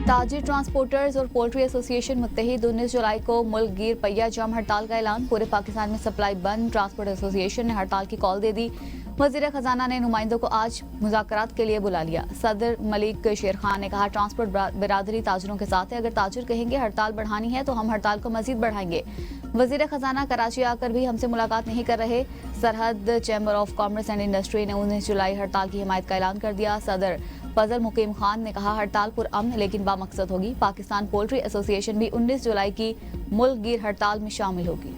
ताजिर transporters और poultry association मुत्तहिद 19 जुलाई को मुल्क गिर पहिया जाम हड़ताल का ऐलान। पूरे पाकिस्तान में सप्लाई बंद। ट्रांसपोर्ट एसोसिएशन ने हड़ताल की कॉल दे दी। वजीर खजाना ने नुमाइंदों को आज मुज़ाकरात के लिए बुला लिया। सदर मलिक शेर खान ने कहा, ट्रांसपोर्ट बिरादरी ताजिरों के साथ है। अगर ताजिर कहेंगे हड़ताल बढ़ानी है तो हम हड़ताल को मजीद बढ़ाएंगे। वजीर खजाना कराची आकर भी हमसे मुलाकात नहीं कर रहे। सरहद chamber of commerce and industry ने 19 जुलाई हड़ताल की हिमायत का ऐलान कर दिया। सदर फजल मुकीम खान ने कहा, हड़ताल पुरअमन लेकिन बामकसद होगी। पाकिस्तान पोल्ट्री एसोसिएशन भी 19 जुलाई की मुल्क गिर हड़ताल में शामिल होगी।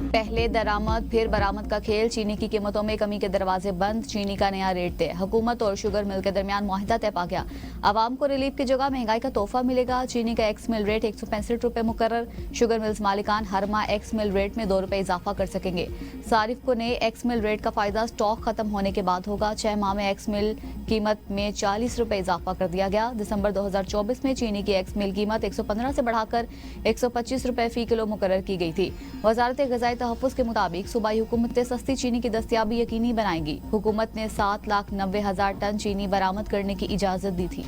पहले दरामद फिर बरामद का खेल। चीनी की कीमतों में कमी के दरवाजे बंद। चीनी का नया रेट तय। हुकूमत और शुगर मिल के दरमियान मुआहिदा तय पा गया। आवाम को रिलीफ की जगह महंगाई का तोहफा मिलेगा। चीनी का एक्स मिल रेट 165 रुपए मुकर्रर। शुगर मिल्स मालिकान हर माह एक्स मिल रेट में 2 रुपए इजाफा कर सकेंगे। सारिफ को नए एक्स मिल रेट का फायदा स्टॉक खत्म होने के बाद होगा। 6 माह में एक्स मिल कीमत में 40 रुपए इजाफा कर दिया गया। दिसंबर 2024 में चीनी की एक्स मिल कीमत 115 से बढ़ाकर 125 रुपए फी किलो मुकर्रर की गई थी। वजारत ग़िज़ाई तहफ़्फ़ुज़ के मुताबिक सूबाई हुकूमतें सस्ती चीनी की दस्तयाबी यकीनी बनाएंगी। हुकूमत ने 7,90,000 टन चीनी बरामद करने की इजाजत दी थी।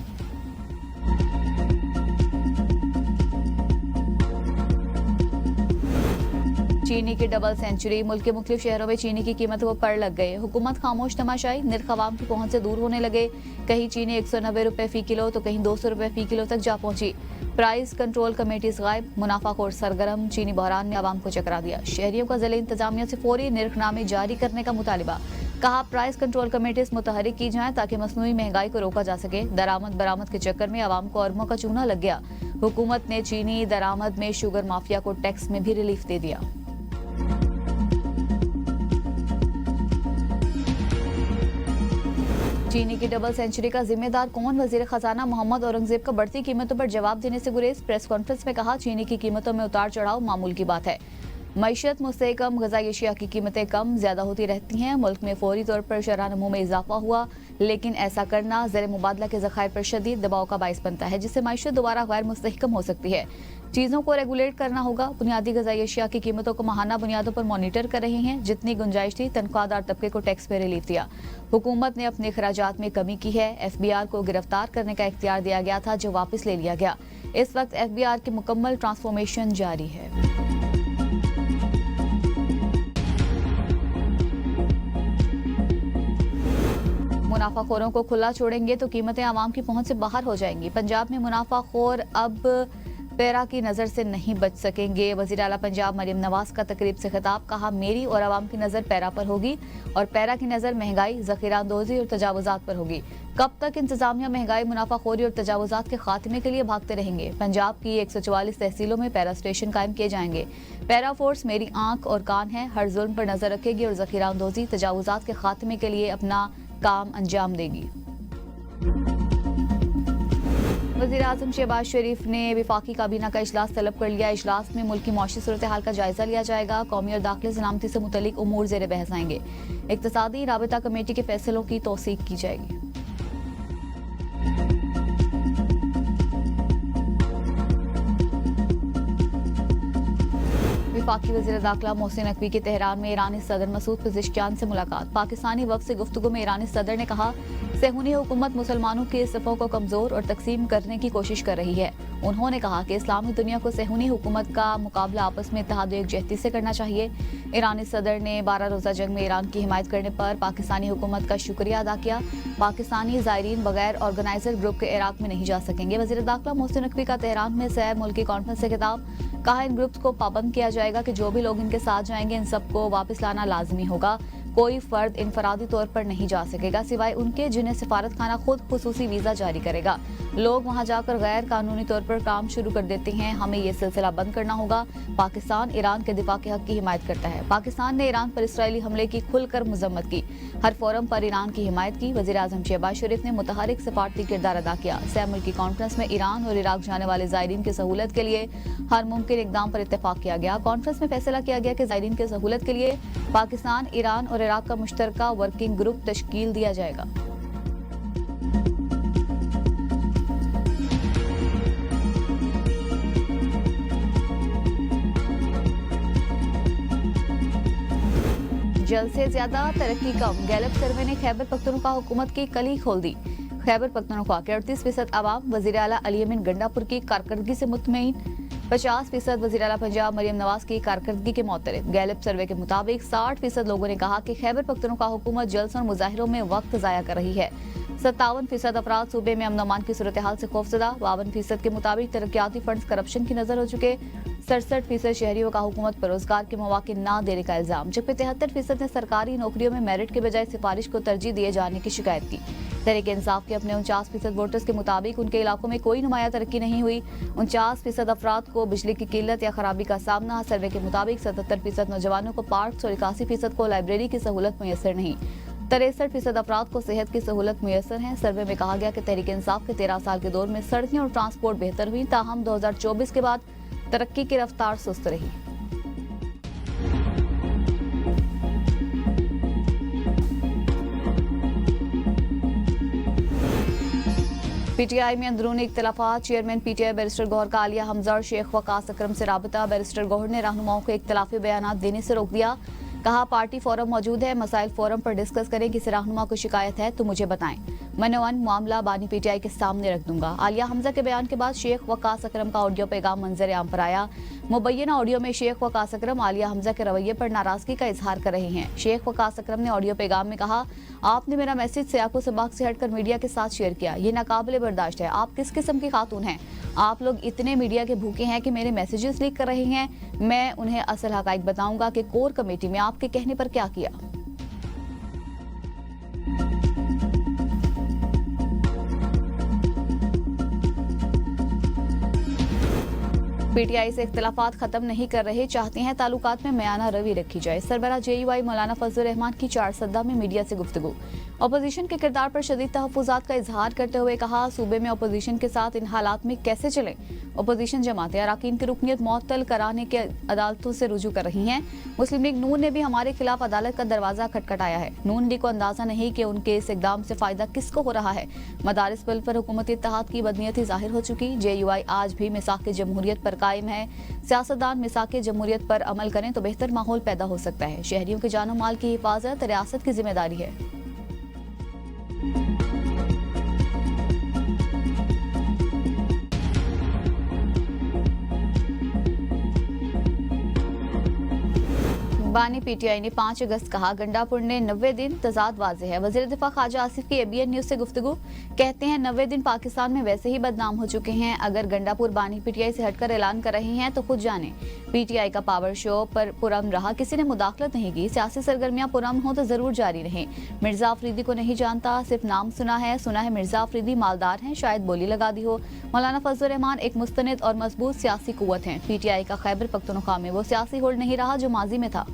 चीनी की डबल सेंचुरी। मुल्क के मुख्तलिफ शहरों में चीनी की कीमतों को पड़ लग गए। हुकूमत खामोश तमाशाई। निर्ख अवाम की पहुंच से दूर होने लगे। कहीं चीनी 190 रुपए फी किलो तो कहीं 200 रुपए फी किलो तक जा पहुंची। प्राइस कंट्रोल कमेटी गायब। मुनाफाखोर सरगर्म। चीनी बहरान ने आवाम को चकरा दिया। शहरियों का ज़िले इंतजामिया से फौरी निर्खनामे जारी करने का मुतालिबा। कहा, प्राइस कंट्रोल कमेटी मुतहरिक की जाए ताकि मसनूई महंगाई को रोका जा सके। दरामद बरामद के चक्कर में आवाम को अरबों का चूना लग गया। हुकूमत ने चीनी दरामद में शुगर माफिया को टैक्स में भी रिलीफ दे दिया। चीनी की डबल सेंचुरी का जिम्मेदार कौन? वजीर खजाना मोहम्मद औरंगजेब का बढ़ती कीमतों पर जवाब देने से गुरेज। प्रेस कॉन्फ्रेंस में कहा, चीनी की कीमतों में उतार चढ़ाव मामूल की बात है। मईशत मुस्तहकम, ग़िज़ाई अशिया की कीमतें कम ज्यादा होती रहती हैं। मुल्क में फौरी तौर पर शरह नमू में इजाफा हुआ, लेकिन ऐसा करना ज़र मुबादला के ज़खायर पर शदीद दबाव का बाइस बनता है, जिससे मईशत दोबारा गैर मुस्तहकम हो सकती है। चीज़ों को रेगुलेट करना होगा। बुनियादी ग़िज़ाई अशिया की कीमतों को माहाना बुनियादों पर मॉनिटर कर रहे हैं। जितनी गुंजाइश थी, तनख्वाहदार तबके को टैक्स पे रिलीफ दिया। हुकूमत ने अपने अखराजात में कमी की है। FBI को गिरफ्तार करने का इख्तियार दिया गया था, जो वापस ले लिया गया। इस वक्त FBI की मुकम्मल ट्रांसफॉर्मेशन जारी है। मुनाफाखोरों को खुला छोड़ेंगे तो कीमतें आवाम की पहुंच से बाहर हो जाएंगी। पंजाब में मुनाफाखोर अब पैरा की नजर से नहीं बच सकेंगे। वज़ीर आला पंजाब मरियम नवाज का तकरीब से खिताब। कहा, मेरी और आवाम की नजर पैरा पर होगी और पैरा की नजर महंगाई, ज़ख़ीरांदोज़ी और तजावुज़ात पर होगी। कब तक इंतजामिया महंगाई, मुनाफाखोरी और तजावुज़ात के खात्मे के लिए भागते रहेंगे? पंजाब की 144 तहसीलों में पैरा स्टेशन कायम किए जाएंगे। पैरा फोर्स मेरी आंख और कान है, हर जुल्म पर नजर रखेगी और ज़ख़ीरांदोज़ी, तजावुज़ात के खात्मे के लिए अपना काम अंजाम देगी। वज़ीर आज़म शहबाज शरीफ ने वफाकी काबीना का इजलास तलब कर लिया। इजलास में मुल्क की मौशी सूरत हाल का जायजा लिया जाएगा। कौमी और दाखिली सलामती से मुतल्लिक उमूर ज़ेर बहस आएंगे। इक़्तिसादी राबिता कमेटी के फैसलों की तौसीक की जाएगी। वफाकी वज़ीर दाखिला मोहसिन नकवी की तेहरान में ईरानी सदर मसूद पेज़ेश्कियान से मुलाकात। पाकिस्तानी वफ़द से गुफ्तगू में ईरानी सदर ने कहा, सेहूनी हुकूमत मुसलमानों के सफ़ों को कमज़ोर और तकसीम करने की कोशिश कर रही है। उन्होंने कहा कि इस्लामी दुनिया को सेहूनी हुकूमत का मुकाबला आपस में इत्तेहाद और एकजहती से करना चाहिए। ईरानी सदर ने 12 रोज़ा जंग में ईरान की हिमायत करने पर पाकिस्तानी हुकूमत का शुक्रिया अदा किया। पाकिस्तानी ज़ायरीन बगैर ऑर्गेनाइजर ग्रुप के इराक में नहीं जा सकेंगे। वज़ीर दाखिला मोहसिन नकवी का तेहरान में सह मुल्की कॉन्फ्रेंस से खिताब। कहा, इन ग्रुप्स को पाबंद किया जाएगा कि जो भी लोग इनके साथ जाएंगे, इन सबको वापस लाना लाजमी होगा। कोई फर्द इनफरादी तौर पर नहीं जा सकेगा, सिवाय उनके जिन्हें सिफारत खाना खुद खुसूसी वीजा जारी करेगा। लोग वहां जाकर गैर कानूनी तौर पर काम शुरू कर देते हैं, हमें यह सिलसिला बंद करना होगा। पाकिस्तान ईरान के दिफा के हक की हिमायत करता है। पाकिस्तान ने ईरान पर इसराइली हमले की खुलकर मजम्मत की, हर फोरम पर ईरान की हिमायत की। वज़ीर आज़म शहबाज शरीफ ने मुतहरिक सफारती किरदार अदा किया। सह मुल्की कॉन्फ्रेंस में ईरान और इराक जाने वाले ज़ायरीन की सहूलत के लिए हर मुमकिन इकदाम पर इत्तेफाक किया गया। कॉन्फ्रेंस में फैसला किया गया कि ज़ायरीन की सहूलत के लिए पाकिस्तान, ईरान और इराक का मुश्तरका वर्किंग ग्रुप तश्कील दिया जाएगा। जल्द से ज्यादा तरक्की कम, गैलप सर्वे ने खैबर पख्तूनख्वा हुकूमत की कली खोल दी। खैबर पख्तूनख्वा के 38% आवाम वजीर आला अली अमीन गंडापुर की कारकर्दगी से मुतमईन, 50% वजीर आला पंजाब मरियम नवाज की कारकर्दगी के मुतरफ। गैलप सर्वे के मुताबिक 60% लोगों ने कहा कि खैबर पख्तूनख्वा हुकूमत जलसों और मुजाहिरों में वक्त जाया कर रही है। 57% अफराद सूबे में अमन अमान की सूरत हाल से खौफजदा। 52% के मुताबिक तरक्याती फंड करप्शन की नजर हो चुके। 67% शहरियों का हुकूमत पर रोजगार के मौके न देने का इल्जाम, जबकि 73% ने सरकारी नौकरियों में मेरिट के बजाय सिफारिश को तरजीह दिए जाने की शिकायत की। तहरीक इंसाफ के अपने 49% वोटर्स के मुताबिक उनके इलाकों में कोई नुमाया तरक्की नहीं हुई। 49% अफराद को बिजली की किल्लत या खराबी का सामना। सर्वे के मुताबिक 77% नौजवानों को पार्क और 81% को लाइब्रेरी की सहूलत मुयसर नहीं। 63% अफराद को सेहत की सहूलत मुयसर है। सर्वे में कहा गया कि तहरीक इंसाफ के 13 साल के दौर में सड़कें और ट्रांसपोर्ट बेहतर हुई, ताहम 2024 के बाद तरक्की की रफ्तार सुस्त रही। पीटीआई में अंदरूनी इख्तिलाफात। चेयरमैन पीटीआई बैरिस्टर गौहर का आलिया हमजा और शेख वकास अकरम से राबता। बैरिस्टर गौहर ने रहनुमाओं को इख्तिलाफी बयान देने से रोक दिया। कहा, पार्टी फोरम मौजूद है, मसाइल फोरम पर डिस्कस करें। किसी रहनुमा को शिकायत है तो मुझे बताएं, मनोवन मामला बानी पीटीआई के सामने रख दूंगा। आलिया हमजा के बयान के बाद शेख वकास अकरम का ऑडियो पैगाम मंजर आम पर आया। मुबैना ऑडियो में शेख वकास अकरम आलिया हमजा के रवैये पर नाराजगी का इजहार कर रहे हैं। शेख वकास अकरम ने ऑडियो पैगाम में कहा, आपने मेरा मैसेज सियाको सबाक से हटकर मीडिया के साथ शेयर किया, ये नाकाबिले बर्दाश्त है। आप किस किस्म की खातून हैं? आप लोग इतने मीडिया के भूखे हैं कि मेरे मैसेजेस लीक कर रहे हैं। मैं उन्हें असल हकाइक बताऊंगा कि कोर कमेटी में आपके कहने पर क्या किया। पीटीआई से इख्तिलाफात खत्म नहीं कर रहे, चाहते हैं ताल्लुकात में मयाना रवि रखी जाए। सरबरा जेयूआई मौलाना फजल रहमान की चारसद्दा में मीडिया से गुफ्तगू। अपोजिशन के किरदार पर शदीद तहफ्फुज़ात का इजहार करते हुए कहा, सूबे में अपोजिशन के साथ इन हालात में कैसे चले। अपोजिशन जमातें अराकीन की रुकनीत मुअत्तल कराने के अदालतों से रुजू कर रही हैं। मुस्लिम लीग नून ने भी हमारे खिलाफ अदालत का दरवाजा खटखटाया है। नून लीग को अंदाजा नहीं कि उनके इस इकदाम से फायदा किसको हो रहा है। मदारिस बिल पर हुकूमती इत्तेहाद की बदनीयती जाहिर हो चुकी। जेयूआई आज भी मिसाक जमहूरियत पर कायम है। सियासतदान मिसाक जमहूरियत पर अमल करें तो बेहतर माहौल पैदा हो सकता है। शहरियों के जानो माल की हिफाजत रियासत की जिम्मेदारी है। 12 पीटीआई ने 5 अगस्त कहा, गंडापुर ने 90 दिन तजाद वाजे है। वजीर दिफा ख्वाजा आसिफ की एबीएन न्यूज से गुफ्तगू। कहते हैं 90 दिन पाकिस्तान में वैसे ही बदनाम हो चुके हैं। अगर गंडापुर बानी पीटीआई से हटकर ऐलान कर रही हैं तो खुद जाने। पीटीआई का पावर शो पर पुरम रहा, किसी ने मुदाखलत नहीं की। सियासी सरगर्मियां पुरम हो तो जरूर जारी रहें। मिर्जा अफरीदी को नहीं जानता, सिर्फ नाम सुना है मिर्जा अफरीदी मालदार हैं, शायद बोली लगा दी हो। मौलाना फजल रहमान एक मुस्तनिद और मजबूत सियासी कुव्वत हैं। पीटीआई का खैबर पख्तूनख्वा में वो सियासी होल्ड नहीं रहा जो माजी में था।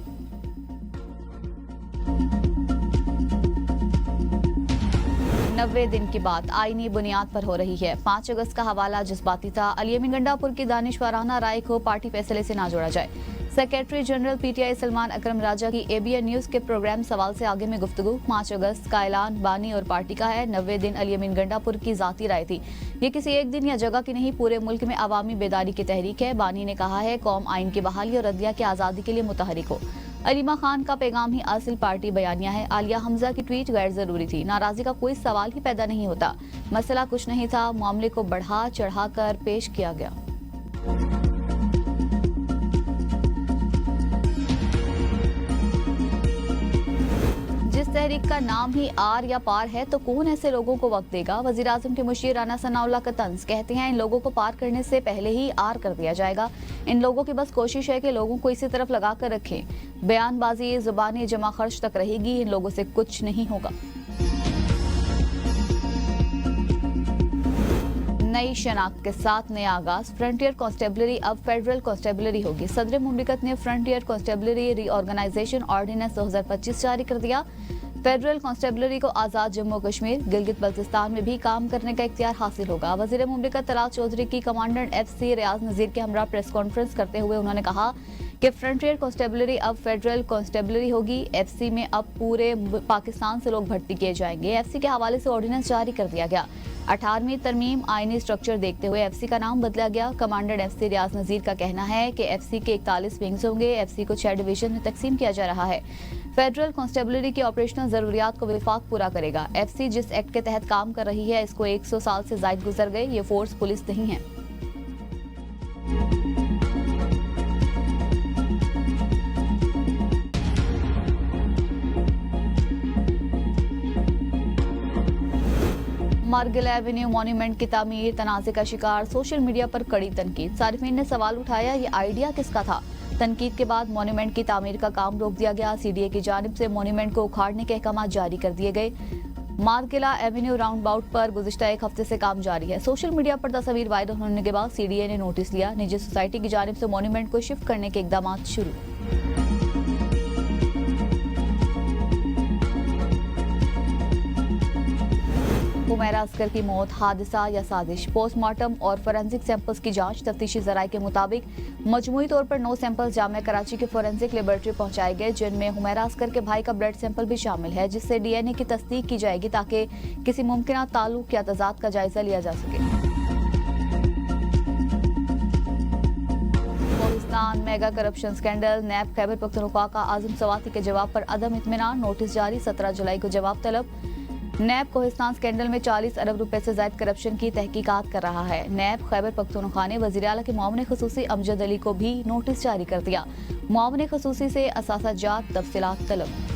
90 दिन की बात आईनी बुनियाद पर हो रही है। 5 अगस्त का हवाला जज्बाती था। अली अमीन गंडापुर की दानिशवाराना राय को पार्टी फैसले से ना जोड़ा जाए। सेक्रेटरी जनरल पीटीआई सलमान अकरम राजा की एबीएन न्यूज के प्रोग्राम सवाल से आगे में गुफ्तगू। 5 अगस्त का ऐलान बानी और पार्टी का है। 90 दिन अली अमीन गंडापुर की जाती राय थी। ये किसी एक दिन या जगह की नहीं, पूरे मुल्क में अवामी बेदारी की तहरीक है। बानी ने कहा है, कौम आइन की बहाली और अदलिया की आजादी के लिए मुतहरिक हो। अलीमा खान का पैगाम ही असल पार्टी बयानिया है। आलिया हमजा की ट्वीट गैर जरूरी थी। नाराजगी का कोई सवाल ही पैदा नहीं होता। मसला कुछ नहीं था, मामले को बढ़ा चढ़ाकर पेश किया गया। जिस तहरीक का नाम ही आर या पार है तो कौन ऐसे लोगों को वक्त देगा। वजीर आजम के मुशीर राना सनाउल्लाह का तंज, कहते हैं इन लोगों को पार करने से पहले ही आर कर दिया जाएगा। इन लोगों की बस कोशिश है कि लोगों को इसी तरफ लगा कर रखें। बयानबाजी जुबानी जमा खर्च तक रहेगी, इन लोगों से कुछ नहीं होगा। नई शनाख्त के साथ नया आगाज। फ्रंटियर कांस्टेबलरी अब फेडरल कांस्टेबलरी होगी। सदर मुमलिकत ने फ्रंटियर कांस्टेबलरी रीऑर्गेनाइजेशन ऑर्डिनेंस 2025 जारी कर दिया। फेडरल कांस्टेबलरी को आजाद जम्मू कश्मीर गिलगित बल्तिस्तान में भी काम करने का इख्तियार हासिल होगा। वजीर मुमलिकत तलाल चौधरी की कमांडेंट FC रियाज नजीर के हमरा प्रेस कॉन्फ्रेंस करते हुए उन्होंने कहा कि फ्रंटियर कांस्टेबलरी अब फेडरल कांस्टेबलरी होगी। एफसी में अब पूरे पाकिस्तान से लोग भर्ती किए जाएंगे। एफसी के हवाले से ऑर्डिनेंस जारी कर दिया गया। 18वीं तरमीम आईनी स्ट्रक्चर देखते हुए एफसी का नाम बदला गया। कमांडेंट एफसी रियाज नजीर का कहना है कि एफसी के 41 विंग्स होंगे। एफसी को 6 डिवीजन में तकसीम किया जा रहा है। फेडरल कांस्टेबलरी की ऑपरेशनल जरूरियात को विफाक पूरा करेगा। एफसी जिस एक्ट के तहत काम कर रही है, इसको 100 साल से जायद गुजर गए। ये फोर्स पुलिस नहीं है। मार्गिल एवेन्यू मॉन्यूमेंट की तामीर तनाज़े का शिकार, सोशल मीडिया पर कड़ी तनकीद। सारिफीन ने सवाल उठाया, ये आइडिया किसका था? तनकीद के बाद मॉन्यूमेंट की तामीर का काम रोक दिया गया। सीडीए की जानिब से मॉन्यूमेंट को उखाड़ने के अहकाम जारी कर दिए गए। मार्गिला एवेन्यू राउंड अबाउट पर गुज़िश्ता एक हफ्ते से काम जारी है। सोशल मीडिया पर तस्वीर वायरल होने के बाद सीडीए ने नोटिस लिया। निजी सोसाइटी की जानिब से मॉन्यूमेंट को शिफ्ट करने के इकदाम शुरू। हुमैरा असगर की मौत हादसा या साजिश, पोस्टमार्टम और फोरेंसिक सैंपल्स की जांच। तफ्तीशी जराये के मुताबिक मजमूई तौर पर 9 सैंपल्स जामिया कराची की फोरेंसिक लेबोरेटरी पहुंचाए गए, जिनमें हुमैरा असगर के भाई का ब्लड सैंपल भी शामिल है, जिससे डीएनए की तस्दीक की जाएगी ताकि किसी मुमकिन ताल्लुक या तजाद का जायजा लिया जा सके। पाकिस्तान मेगा करप्शन स्कैंडल, नैब खैबर पख्तूनख्वा का आजम सवाती के जवाब पर अदम इत्मीनान, नोटिस जारी। 17 जुलाई को जवाब तलब। नैब कोहिस्तान स्कैंडल में 40 अरब रुपए से ज्यादा करप्शन की तहकीकात कर रहा है। नैब खैबर पख्तूनख्वा ने वज़ीर आला के मुआविन ख़ुसूसी अमजद अली को भी नोटिस जारी कर दिया। मुआविन ख़ुसूसी से असासाजात तफसीलात तलब।